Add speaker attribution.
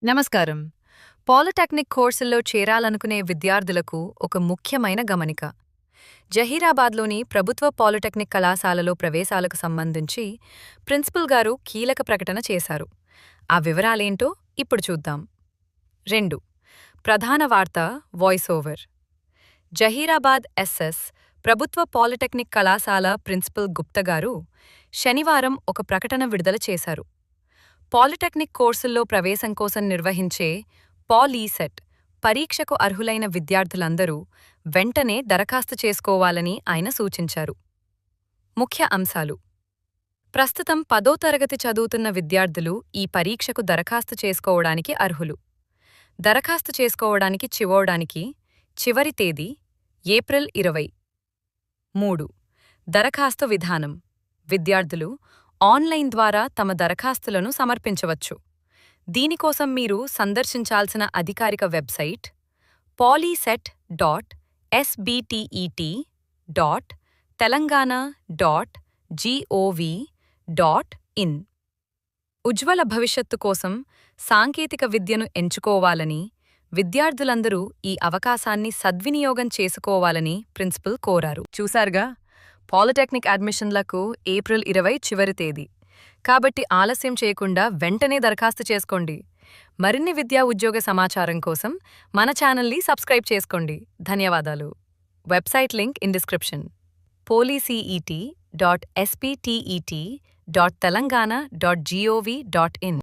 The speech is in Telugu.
Speaker 1: నమస్కారం. పాలిటెక్నిక్ కోర్సుల్లో చేరాలనుకునే విద్యార్థులకు ఒక ముఖ్యమైన గమనిక. జహీరాబాద్లోని ప్రభుత్వ పాలిటెక్నిక్ కళాశాలలో ప్రవేశాలకు సంబంధించి ప్రిన్సిపల్ గారు కీలక ప్రకటన చేశారు. ఆ వివరాలేంటో ఇప్పుడు చూద్దాం. 2. ప్రధాన వార్త వాయిస్ ఓవర్. జహీరాబాద్ ఎస్ఎస్ ప్రభుత్వ పాలిటెక్నిక్ కళాశాల ప్రిన్సిపల్ గుప్తా గారు శనివారం ఒక ప్రకటన విడుదల చేశారు. పాలిటెక్నిక్ కోర్సుల్లో ప్రవేశం కోసం నిర్వహించే పాల్-ఈ-సెట్ పరీక్షకు అర్హులైన విద్యార్థులందరూ వెంటనే దరఖాస్తు చేసుకోవాలని ఆయన సూచించారు. ముఖ్య అంశాలు: ప్రస్తుతం 10వ తరగతి చదువుతున్న విద్యార్థులు ఈ పరీక్షకు దరఖాస్తు చేసుకోవడానికి అర్హులు. దరఖాస్తు చేసుకోవడానికి చివరి తేదీ ఏప్రిల్ 20. 3. దరఖాస్తు విధానం: విద్యార్థులు ఆన్లైన్ ద్వారా తమ దరఖాస్తులను సమర్పించవచ్చు. దీనికోసం మీరు సందర్శించాల్సిన అధికారిక వెబ్సైట్ polyset.sbtet.telangana.gov.in. ఉజ్వల భవిష్యత్తు కోసం సాంకేతిక విద్యను ఎంచుకోవాలని, విద్యార్థులందరూ ఈ అవకాశాన్ని సద్వినియోగం చేసుకోవాలని ప్రిన్సిపల్ కోరారు. చూశారుగా, పాలిటెక్నిక్ అడ్మిషన్లకు ఏప్రిల్ 20 చివరి తేదీ. కాబట్టి ఆలస్యం చేయకుండా వెంటనే దరఖాస్తు చేసుకోండి. మరిన్ని విద్యా ఉద్యోగ సమాచారం కోసం మన ఛానల్ని సబ్స్క్రైబ్ చేసుకోండి. ధన్యవాదాలు. Website link in description. polycet.sbtet.telangana.gov.in